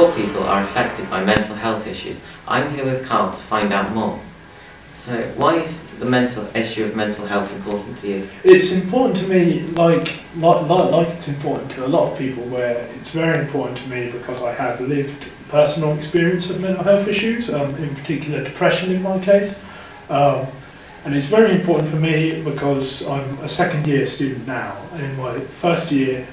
sure people are affected by mental health issues. I'm here with Karl to find out more. So why is the issue of mental health important to you? It's important to me, like it's important to a lot of people, where it's very important to me because I have lived personal experience of mental health issues, in particular depression in my case. And it's very important for me because I'm a second year student now, and in my first year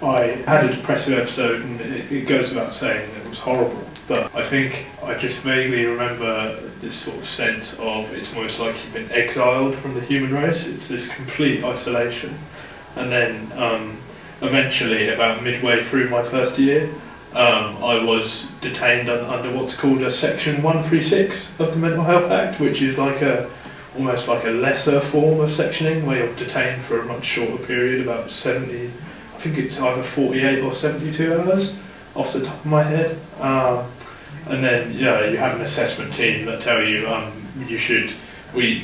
I had a depressive episode, and it goes without saying it was horrible. But I think I just vaguely remember this sort of sense of it's almost like you've been exiled from the human race. It's this complete isolation. And then eventually, about midway through my first year, I was detained under what's called a Section 136 of the Mental Health Act, which is like almost like a lesser form of sectioning, where you're detained for a much shorter period, about 70, I think it's either 48 or 72 hours off the top of my head. And then you have an assessment team that tell you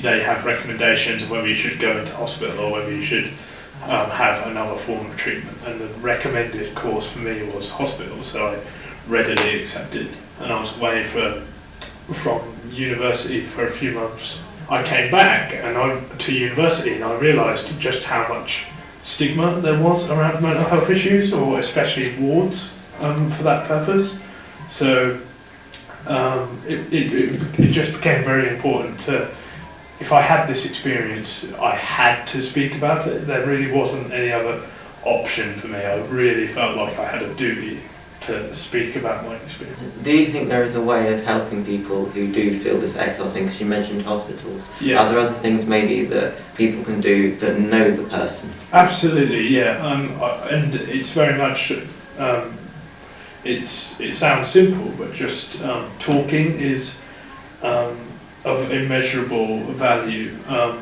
they have recommendations of whether you should go into hospital or whether you should have another form of treatment. And the recommended course for me was hospital, so I readily accepted. And I was away from university for a few months. I came back to university, and I realised just how much stigma there was around mental health issues, or especially wards for that purpose. So it just became very important to, if I had this experience, I had to speak about it. There really wasn't any other option for me. I really felt like I had a duty to speak about my experience. Do you think there is a way of helping people who do feel this exile thing? Because you mentioned hospitals. Yeah. Are there other things maybe that people can do that know the person? Absolutely, yeah. And it's very much, it sounds simple, but just talking is of immeasurable value,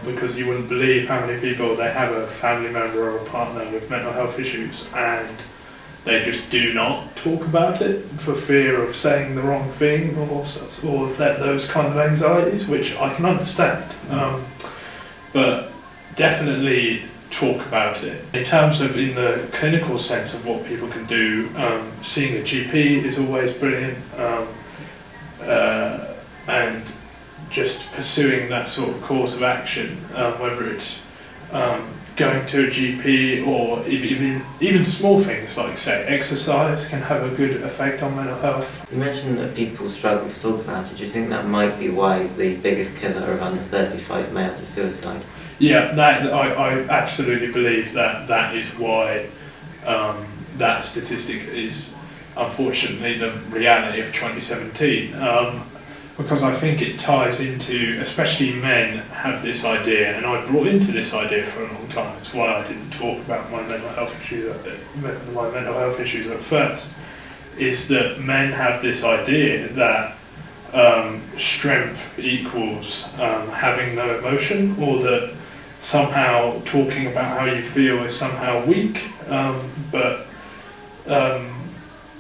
because you wouldn't believe how many people they have a family member or a partner with mental health issues, and they just do not talk about it for fear of saying the wrong thing or those kind of anxieties, which I can understand. But definitely talk about it. In terms of in the clinical sense of what people can do, seeing a GP is always brilliant, and just pursuing that sort of course of action, whether it's going to a GP or even small things like, say, exercise can have a good effect on mental health. You mentioned that people struggle to talk about it. Do you think that might be why the biggest killer of under 35 males is suicide? Yeah, I absolutely believe that is why that statistic is unfortunately the reality of 2017. Because I think it ties into, especially men have this idea, and I brought into this idea for a long time. It's why I didn't talk about my mental health issues at first. Is that men have this idea that strength equals having no emotion, or that somehow talking about how you feel is somehow weak. But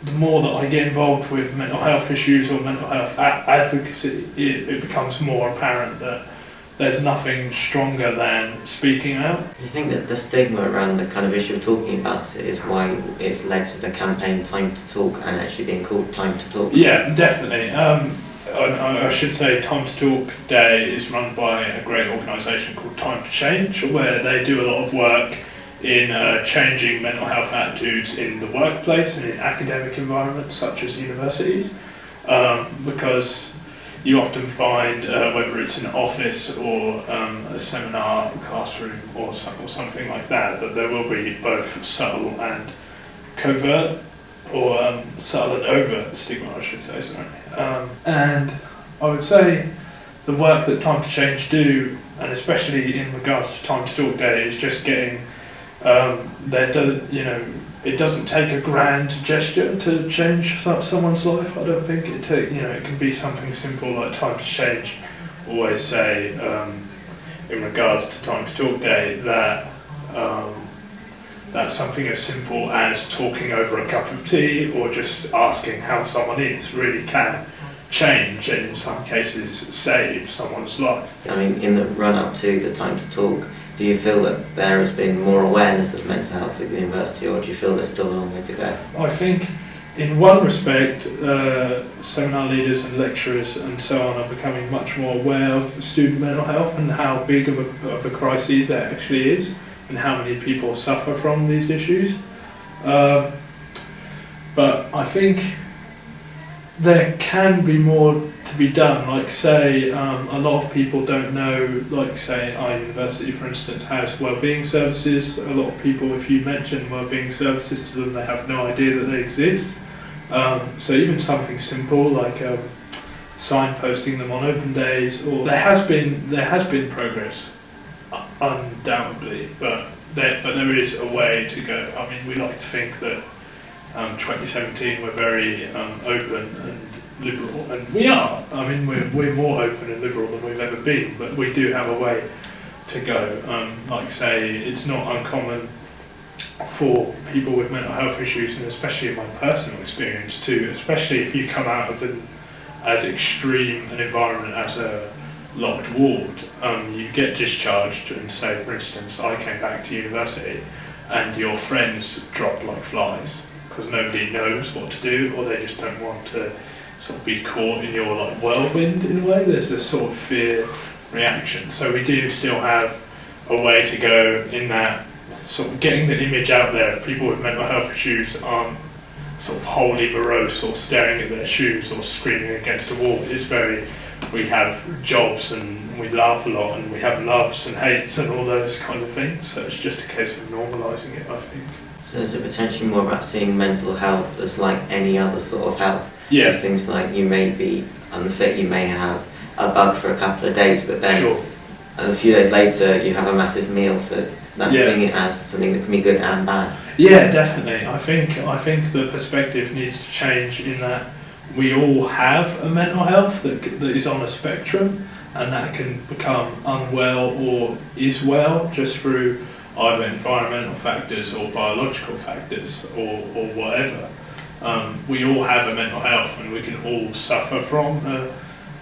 the more that I get involved with mental health issues or mental health advocacy, it becomes more apparent that there's nothing stronger than speaking out. Do you think that the stigma around the kind of issue of talking about it is why it's led to the campaign Time to Talk and actually being called Time to Talk? Yeah, definitely. I should say Time to Talk Day is run by a great organisation called Time to Change, where they do a lot of work in changing mental health attitudes in the workplace and in academic environments such as universities, because you often find, whether it's an office or a seminar, classroom or something like that, that there will be both subtle and covert, or subtle and overt stigma, I should say, sorry. And I would say the work that Time to Change do, and especially in regards to Time to Talk Day, is just getting it doesn't take a grand gesture to change someone's life. I don't think it can be something simple like Time to Change always say in regards to Time to Talk Day, that that's something as simple as talking over a cup of tea or just asking how someone is really can change, and in some cases save someone's life. I mean, in the run-up to the Time to Talk, do you feel that there has been more awareness of mental health at the university, or do you feel there's still a long way to go? I think in one respect, seminar leaders and lecturers and so on are becoming much more aware of student mental health and how big of a crisis that actually is, and how many people suffer from these issues. But I think there can be more to be done. Like say, a lot of people don't know, like say our university for instance has wellbeing services. A lot of people, if you mention wellbeing services to them, they have no idea that they exist. So even something simple like signposting them on open days, or there has been progress, undoubtedly, but there is a way to go. I mean, we like to think that 2017 we're very open and liberal, and we are. I mean, we're more open and liberal than we've ever been, but we do have a way to go. Like say, it's not uncommon for people with mental health issues, and especially in my personal experience too, especially if you come out of as extreme an environment as a locked ward, you get discharged and say, for instance, I came back to university and your friends drop like flies because nobody knows what to do, or they just don't want to sort of be caught in your like whirlwind in a way. There's this sort of fear reaction. So we do still have a way to go in that sort of getting the image out there. People with mental health issues aren't sort of wholly morose or staring at their shoes or screaming against a wall. It's very, we have jobs and we laugh a lot and we have loves and hates and all those kind of things. So it's just a case of normalising it, I think. So is it potentially more about seeing mental health as like any other sort of health? Yeah. There's things like you may be unfit, you may have a bug for a couple of days, but then Sure. a few days later you have a massive meal, so it's not seeing it as something that can be good and bad. Yeah, definitely. I think the perspective needs to change in that we all have a mental health that is on a spectrum, and that can become unwell or is well just through either environmental factors or biological factors or whatever. We all have a mental health, and we can all suffer from a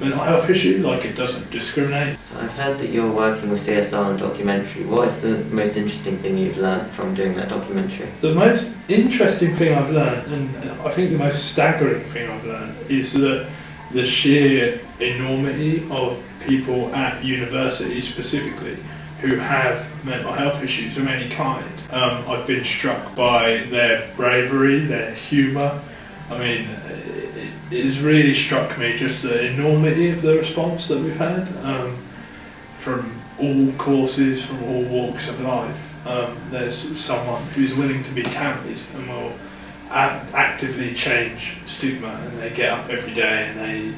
mental health issue. Like, it doesn't discriminate. So I've heard that you're working with CSR on a documentary. What is the most interesting thing you've learned from doing that documentary? The most interesting thing I've learned, and I think the most staggering thing I've learned, is the sheer enormity of people at university specifically who have mental health issues of any kind. I've been struck by their bravery, their humour. I mean, it has really struck me just the enormity of the response that we've had from all courses, from all walks of life. There's someone who's willing to be candid and will actively change stigma, and they get up every day and they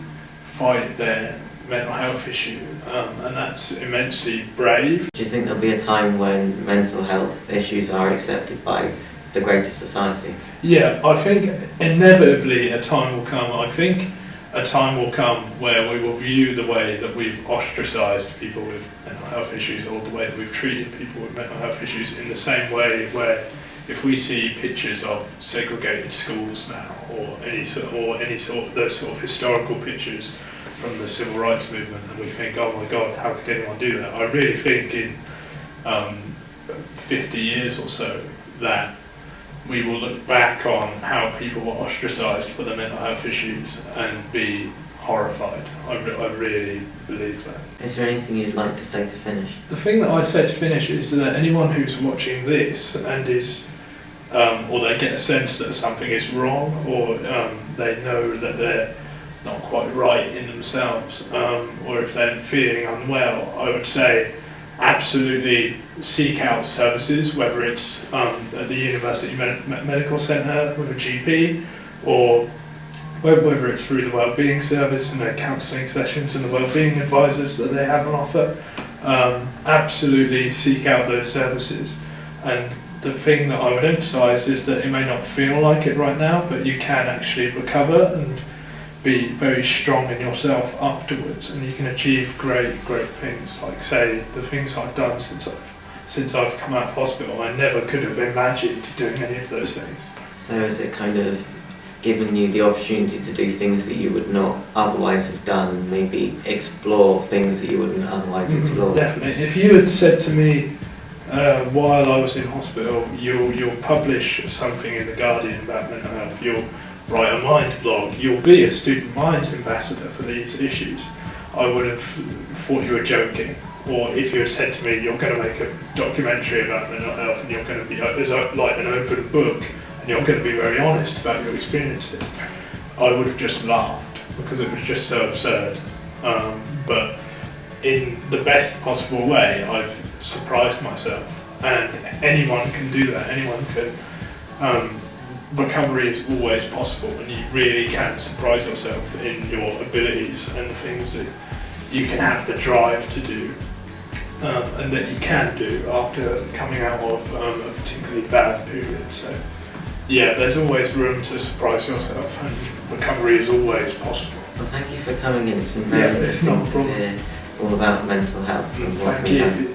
fight their mental health issue, and that's immensely brave. Do you think there'll be a time when mental health issues are accepted by the greater society? Yeah, I think inevitably a time will come. I think a time will come where we will view the way that we've ostracised people with mental health issues, or the way that we've treated people with mental health issues, in the same way where if we see pictures of segregated schools now, or any sort of those sort of historical pictures from the civil rights movement, and we think, oh my God, how could anyone do that? I really think in 50 years or so that we will look back on how people were ostracised for their mental health issues and be horrified. I really believe that. Is there anything you'd like to say to finish? The thing that I'd say to finish is that anyone who's watching this and is, or they get a sense that something is wrong, or they know that they're not quite right in themselves, or if they're feeling unwell, I would say absolutely seek out services, whether it's at the University Medical Centre with a GP, or whether it's through the wellbeing service and their counselling sessions and the wellbeing advisors that they have on offer. Absolutely seek out those services. And the thing that I would emphasise is that it may not feel like it right now, but you can actually recover and be very strong in yourself afterwards, and you can achieve great things. Like, say, the things I've done since I've come out of hospital, I never could have imagined doing any of those things. So is it kind of giving you the opportunity to do things that you would not otherwise have done, and maybe explore things that you wouldn't otherwise explore? Definitely. If you had said to me while I was in hospital, you'll publish something in The Guardian about mental health, you'll write a mind blog, you'll be a student minds ambassador for these issues. I would have thought you were joking. Or if you had said to me, you're going to make a documentary about mental health and you're going to be like an open book and you're going to be very honest about your experiences, I would have just laughed because it was just so absurd. But in the best possible way, I've surprised myself, and anyone can do that. Anyone can. Recovery is always possible, and you really can surprise yourself in your abilities and the things that you can have the drive to do, and that you can do after coming out of a particularly bad period. So, yeah, there's always room to surprise yourself, and recovery is always possible. Well, thank you for coming in. It's been very interesting not a to problem. hear all about mental health and what Thank can be done. you.